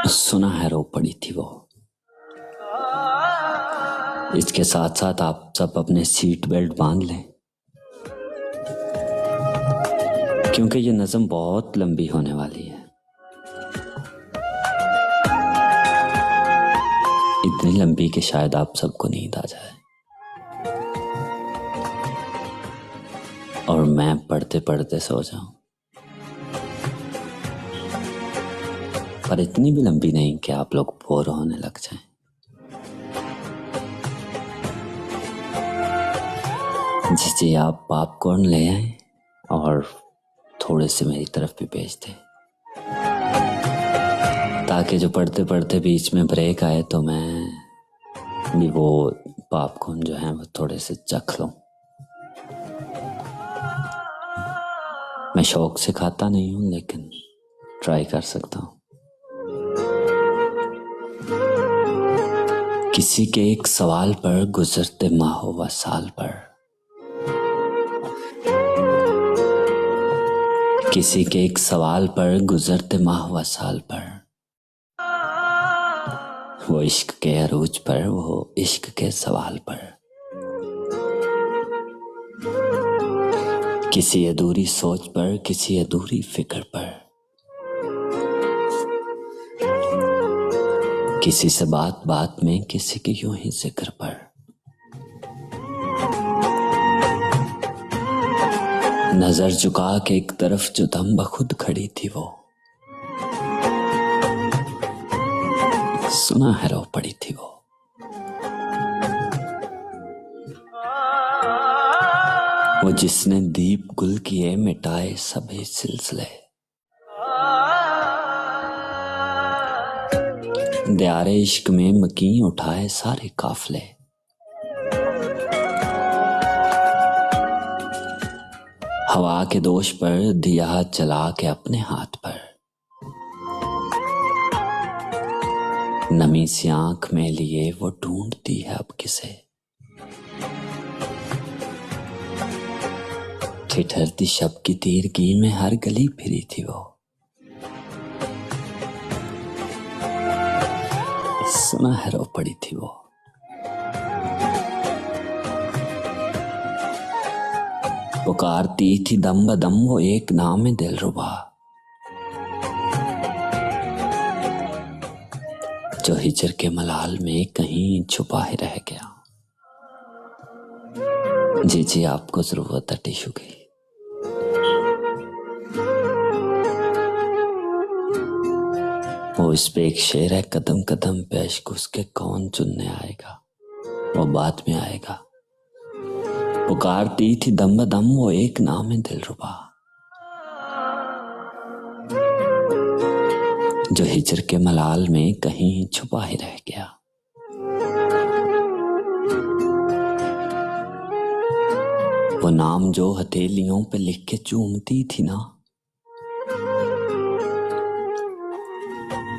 सुना है रो पड़ी थी वो। इसके साथ साथ आप सब अपने सीट बेल्ट बांध लें, क्योंकि ये नज़म बहुत लंबी होने वाली है। इतनी लंबी कि शायद आप सबको नींद आ जाए और मैं पढ़ते पढ़ते सो जाऊं, पर इतनी भी लंबी नहीं कि आप लोग बोर होने लग जाएं। जी आप पॉपकॉर्न ले आए और थोड़े से मेरी तरफ भी भेज दें, ताकि जो पढ़ते पढ़ते बीच में ब्रेक आए तो मैं भी वो पॉपकॉर्न जो है वो थोड़े से चख लूं। मैं शौक से खाता नहीं हूं, लेकिन ट्राई कर सकता हूं। किसी के एक सवाल पर गुजरते माहों व साल पर, किसी के एक सवाल पर गुजरते माह व साल पर, वो इश्क के अरूज पर, वो इश्क के सवाल पर, किसी अधूरी सोच पर, किसी अधूरी फिक्र पर, किसी से बात बात में, किसी के यूं ही जिक्र पर, नजर झुका के एक तरफ जो दम बखुद खड़ी थी वो, सुना है रो पड़ी थी वो। वो जिसने दीप गुल किए मिटाए सभी सिलसिले, दयारे इश्क में मकीं उठाए सारे काफले, हवा के दोष पर दिया जला के अपने हाथ पर, नमी सी आंख में लिए वो ढूंढती है अब किसे, ठिठरती शब की तीरगी में हर गली फिरी थी वो, सुना है रो पड़ी थी वो। पुकारती थी दम बदम वो एक नाम दिलरुबा, जो हिजर के मलाल में कहीं छुपा ही रह गया। जी आपको जरूरत है टिश्यू की। वो इस पे एक शेर है, कदम कदम पे इश्क उसके कौन चुनने आएगा, वो बाद में आएगा। पुकारती थी दम बदम वो एक नाम दिलरुबा, जो हिजर के मलाल में कहीं छुपा ही रह गया। वो नाम जो हथेलियों पे लिख के चूमती थी ना,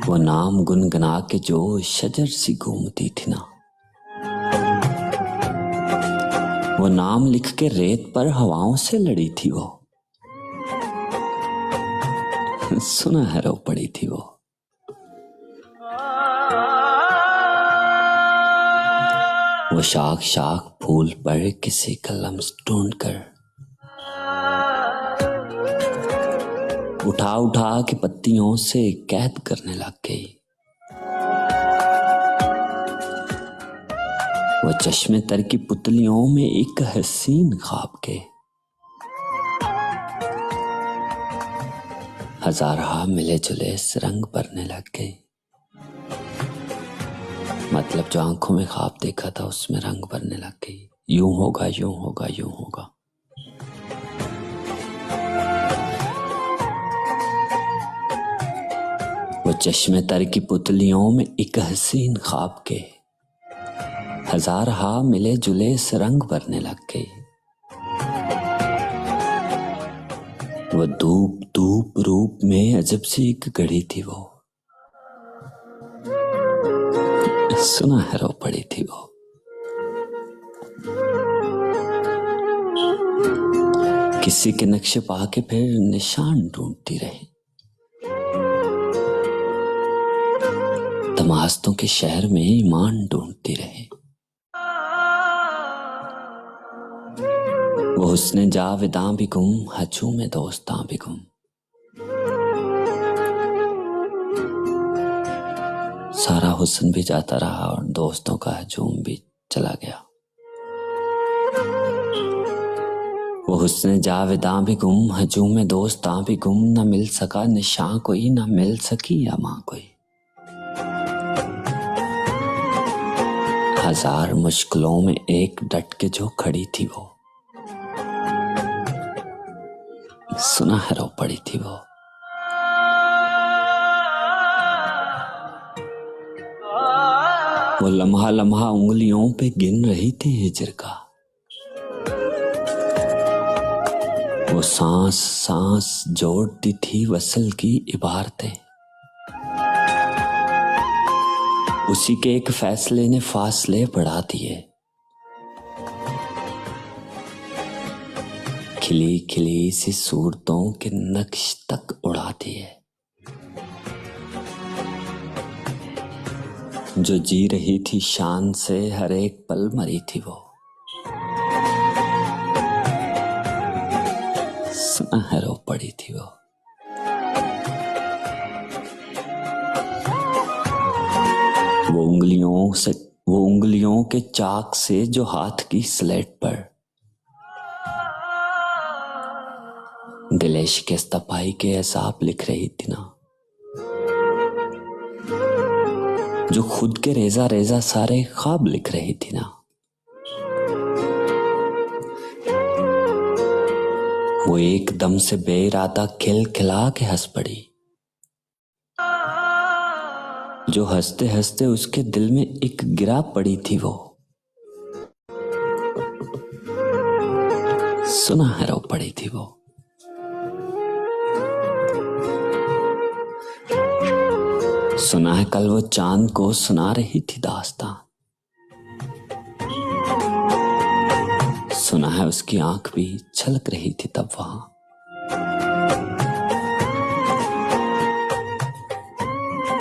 वो नाम गुनगुना के जो शजर सी घूमती थी ना, वो नाम लिख के रेत पर हवाओं से लड़ी थी वो, सुना है रो पड़ी थी वो। वो शाख शाख फूल पर किसी का लम्स ढूंढकर, उठा उठा के पत्तियों से कैद करने लग गई। वो चश्मे तर की पुतलियों में एक हसीन ख्वाब के, हजारहा मिले जुले रंग भरने लग गई। मतलब जो आंखों में ख्वाब देखा था उसमें रंग भरने लग गई। यूं होगा यूं होगा यूं होगा। वो चश्मे तर की पुतलियों में एक हसीन ख्वाब के, हजारहा मिले जुले रंग भरने लग गई। वो धूप धूप रूप में अजब सी एक घड़ी थी वो, सुना है रो पड़ी थी वो। किसी के नक्शे पाके फिर निशान ढूंढती रही। नमाज़ों के शहर में ईमान ढूंढती रही। वो हुस्ने जाविदां भी गुम, हजू में दोस्तां भी गुम। सारा हुस्न भी जाता रहा और दोस्तों का हजूम भी चला गया। वो हुस्ने जाविदां भी गुम, हजूम में दोस्तां भी गुम। न मिल सका निशां कोई, न मिल सकी अमां कोई। हजार मुश्किलों में एक डट के जो खड़ी थी वो, सुना है रो पड़ी थी वो। वो लम्हा लम्हा उंगलियों पे गिन रही थी हिजर का। वो सांस सांस जोड़ती थी वसल की इबारतें। उसी के एक फैसले ने फासले बढ़ा दिए। खिली खिली सी सूरतों के नक्श तक उड़ा दिए। जो जी रही थी शान से हर एक पल मरी थी वो, सुना है रो पड़ी थी वो। वो उंगलियों के चाक से जो हाथ की स्लेट पर दिलेश के तपाई के एसाब लिख रही थी ना। जो खुद के रेजा रेजा सारे ख्वाब लिख रही थी ना। वो एकदम से बेइरादा खिल खिला के हंस पड़ी। जो हंसते हंसते उसके दिल में एक गिरा पड़ी थी वो, सुना है रो पड़ी थी वो। सुना है कल वो चांद को सुना रही थी दास्तां। सुना है उसकी आंख भी छलक रही थी तब वहां।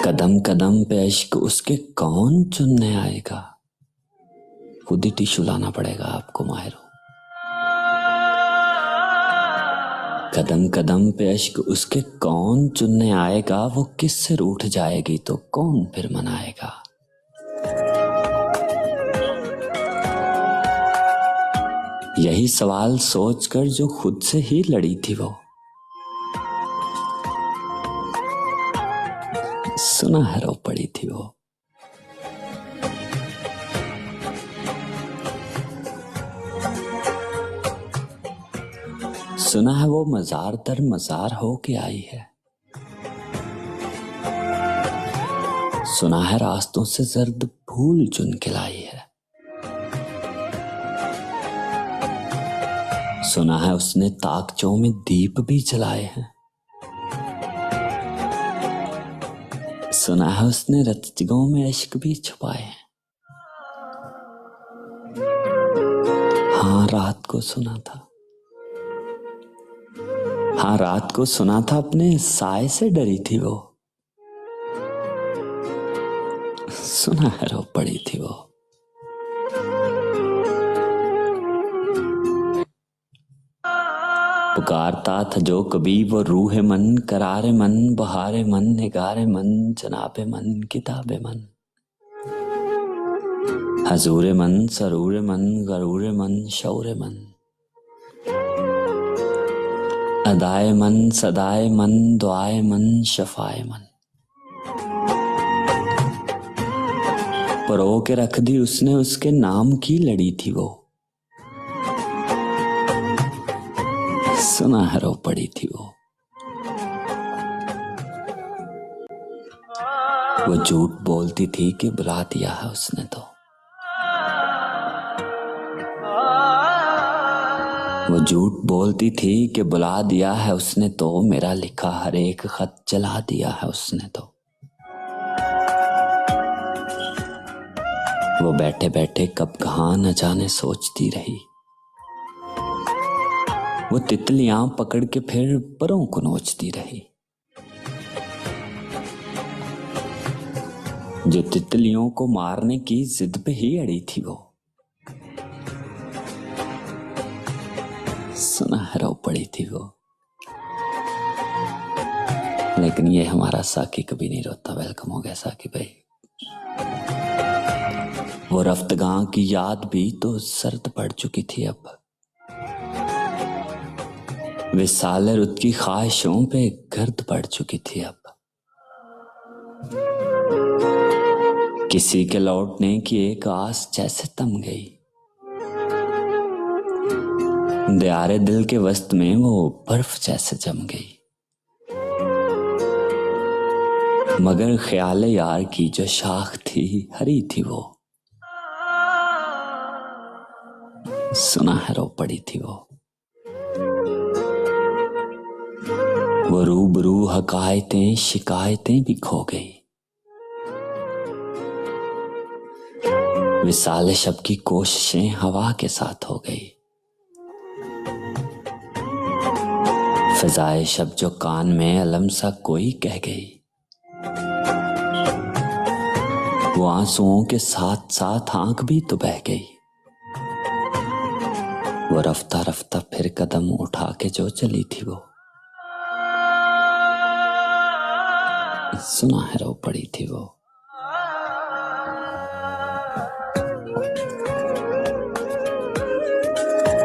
कदम कदम पे इश्क उसके कौन चुनने आएगा। खुद ही टिश्यू लाना पड़ेगा आपको माहिरो। कदम कदम पे इश्क उसके कौन चुनने आएगा। वो किससे रूठ जाएगी तो कौन फिर मनाएगा। यही सवाल सोचकर जो खुद से ही लड़ी थी वो, सुना है रो पड़ी थी वो। सुना है वो मजार दर मजार हो के आई है। सुना है रास्तों से जर्द फूल चुन के लाई है। सुना है उसने ताकचों में दीप भी जलाए हैं। सुना है उसने रतजगों में इश्क भी छुपाए हैं। हाँ रात को सुना था। हाँ रात को सुना था अपने साए से डरी थी वो, सुना है रो पड़ी थी वो। पुकारता था जो कभी वो रूहे मन, करारे मन, बहारे मन, निगारे मन, जनाबे मन, किताबे मन, हजूरे मन, सरूरे मन, गरूरे मन, शौरे मन, अदाए मन, सदाए मन, दुआए मन, शफाए मन। परो के रख दी उसने उसके नाम की लड़ी थी वो, सुना है रो पड़ी थी वो। वो झूठ बोलती थी कि बुला दिया है उसने तो। वो झूठ बोलती थी कि बुला दिया है उसने तो। मेरा लिखा हर एक खत जला दिया है उसने तो। वो बैठे बैठे कब कहाँ न जाने सोचती रही। वो तितलियां पकड़ के फिर परों को नोचती रही। जो तितलियों को मारने की जिद पे ही अड़ी थी वो सुनहरा रो पड़ी थी वो। लेकिन ये हमारा साकी कभी नहीं रोता। वेलकम हो गया साकी भाई। वो रफ्तगां की याद भी तो सर्द पड़ चुकी थी अब। विसाल रुत की ख्वाहिशों पे गर्द पड़ चुकी थी अब। किसी के लौटने की एक आस जैसे थम गई। दयारे दिल के वस्त में वो बर्फ जैसे जम गई। मगर ख्याल यार की जो शाख थी हरी थी वो सुनहरा रो पड़ी थी वो। वो रूबरू हकायतें शिकायतें भी खो गई। विसाल शब की कोशिशें हवा के साथ हो गई। फिजाए शब जो कान में अलम सा कोई कह गई। वो आंसुओं के साथ साथ आंख भी तो बह गई। वो रफ्ता रफ्ता फिर कदम उठा के जो चली थी वो सुनहरा रो पड़ी थी वो।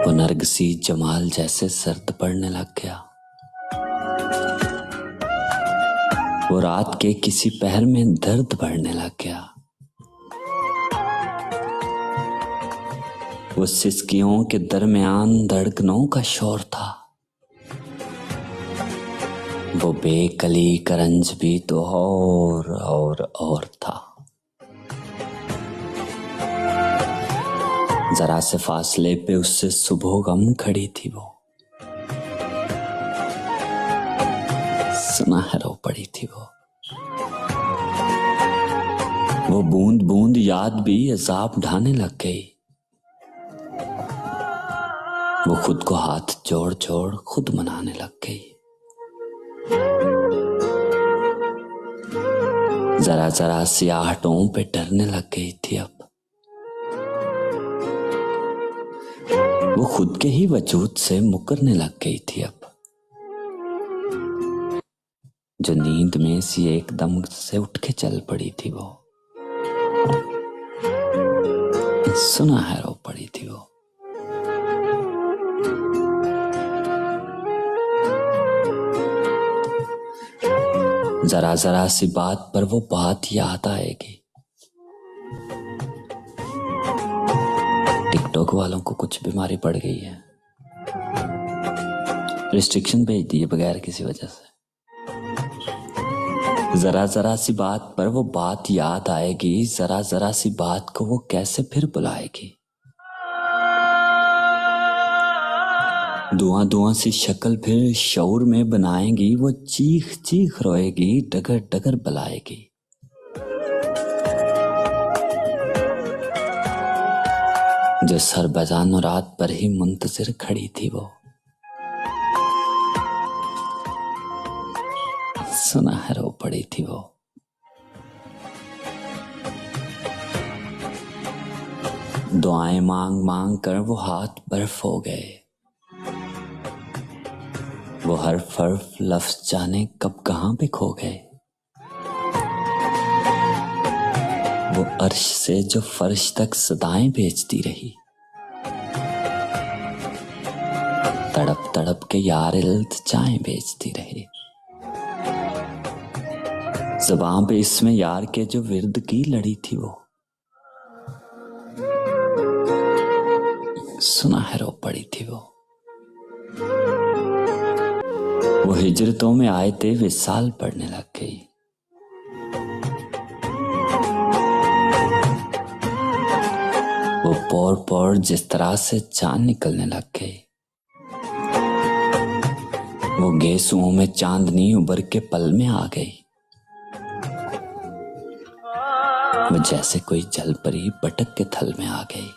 वो नरगिसी जमाल जैसे सर्द पड़ने लग गया। वो रात के किसी पहर में दर्द बढ़ने लग गया। वो सिसकियों के दरमियान धड़कनों का शोर था। वो बेकली करंज भी तो और था। जरा से फासले पे उससे सुबह गम खड़ी थी वो सुनहरा रो पड़ी थी वो। वो बूंद बूंद याद भी अजाब ढाने लग गई। वो खुद को हाथ जोड़ जोड़ खुद मनाने लग गई। जरा जरा सी आहटों पे डरने लग गई थी अब। वो खुद के ही वजूद से मुकरने लग गई थी अब। जो नींद में सी एकदम से उठ के चल पड़ी थी वो सुनहरा रो पड़ी थी वो। जरा जरा सी बात पर वो बात याद आएगी। टिकटॉक वालों को कुछ बीमारी पड़ गई है, रिस्ट्रिक्शन भेज दिए बगैर किसी वजह से। जरा जरा सी बात पर वो बात याद आएगी। जरा जरा सी बात को वो कैसे फिर बुलाएगी। धुआं धुआं सी शक्ल फिर शौर में बनाएगी। वो चीख चीख रोएगी, डगर डगर बुलाएगी। जो सरबजान रात पर ही मुंतजिर खड़ी थी वो सुनहरा रो पड़ी थी वो। दुआएं मांग मांग कर वो हाथ बर्फ हो गए। वो हर्फ हर्फ लफ्ज जाने कब कहां पे खो गए। वो अर्श से जो फर्श तक सदाएं भेजती रही। तड़प तड़प के यार इल्तिजाएं भेजती रही। ज़बान पे इसमें यार के जो विर्द की लड़ी थी वो सुनहरा रो पड़ी थी वो। वो हिजरतों में आए थे विसाल पड़ने लग गई। वो पौर पौर जिस तरह से चांद निकलने लग गई। वो गेसुओं में चांदनी उबर के पल में आ गई। वो जैसे कोई जल परी बटक के थल में आ गई।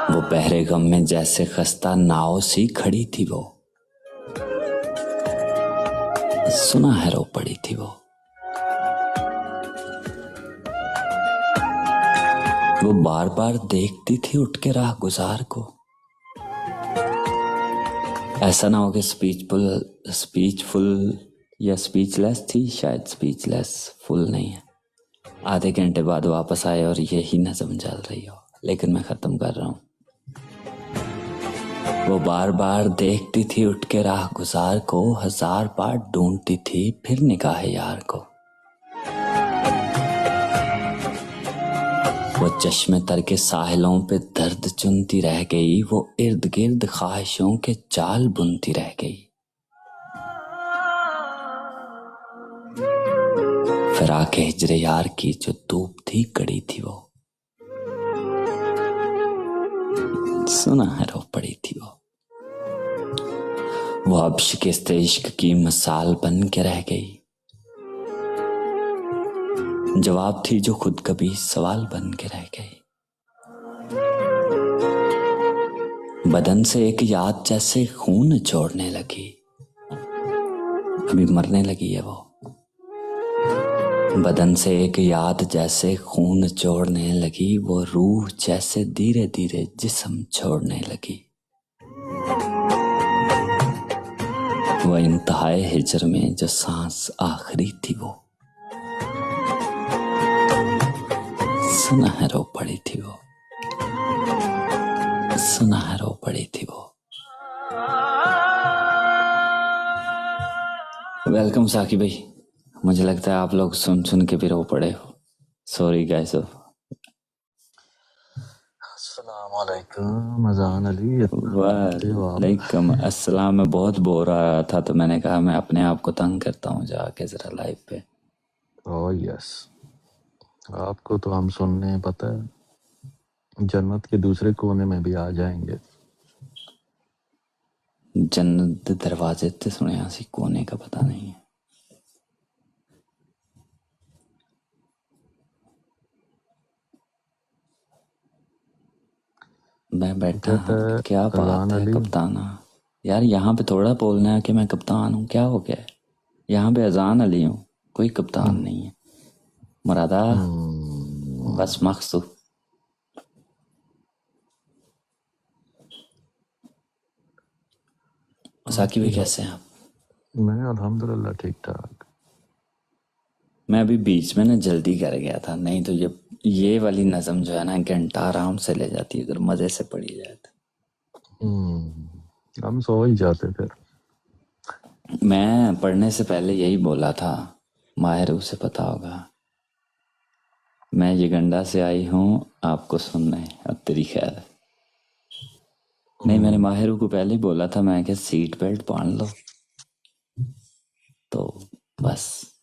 वो बहरे गम में जैसे खस्ता नाव सी खड़ी थी वो सुनहरा रो पड़ी थी वो। वो बार बार देखती थी उठ के राह गुजार को। ऐसा ना हो कि स्पीचफुल या स्पीचलेस थी, शायद स्पीचलेस, फुल नहीं है। आधे घंटे बाद वापस आए और यही नज़म चल रही हो, लेकिन मैं ख़त्म कर रहा हूँ। वो बार बार देखती थी उठ के राह गुजार को, 1000 बार ढूंढती थी फिर निगाह यार को। वो चश्मे तर के साहिलों पे दर्द चुनती रह गई, वो इर्द गिर्द ख्वाहिशों के जाल बुनती रह गई। फिराके हिजरे यार की जो धूप थी कड़ी थी, वो सुना है रो पड़ी थी। वो अब शिकस्त इश्क की मिसाल बन के रह गई, जवाब थी जो खुद कभी सवाल बन के रह गई। बदन से एक याद जैसे खून छोड़ने लगी, अभी मरने लगी है वो। बदन से एक याद जैसे खून छोड़ने लगी, वो रूह जैसे धीरे धीरे जिस्म छोड़ने लगी। वो इंतहाए हिजर में जो सांस आखिरी थी, वो सुनहर रो पड़ी थी, वो सुनहर रो पड़ी थी वो। वेलकम साकी भाई, मुझे लगता है आप लोग सुन सुन के भी रो पड़े हो। Sorry guys. अस्सलामुअलैकुम अज़ान अली। वालेकुम अस्सलाम। मैं बहुत बोर आ रहा था तो मैंने कहा मैं अपने आप को तंग करता हूँ जाके जरा लाइव पे। ओह यस, आपको तो हम सुनने पता है जन्नत के दूसरे कोने में भी आ जाएंगे। जन्नत दे दरवाजे ते सुने सी, कोने का पता नहीं है। मैं बैठा हूँ, क्या बात है कप्ताना। यार यहाँ पे थोड़ा बोलना है कि मैं कप्तान हूँ, क्या हो गया? यहाँ पे अजान अली हूँ, कोई कप्तान नहीं है। मुरादा बस मख्सू। साकी भाई कैसे हैं आप? मैं अल्हम्दुलिल्लाह ठीक ठाक। मैं अभी बीच में ना जल्दी कर गया था, नहीं तो ये वाली नज़म जो है ना घंटा आराम से ले जाती है अगर मज़े से पढ़ी जाए तो। हम सो ही जाते थे। मैं पढ़ने से पहले यही बोला था, माहिर उसे पता होगा, मैं ये गंडा से आई हूँ आपको सुनने, अब तेरी खैर। नहीं, मैंने माहिर को पहले ही बोला था, मैं क्या सीट बेल्ट बांध लो, तो बस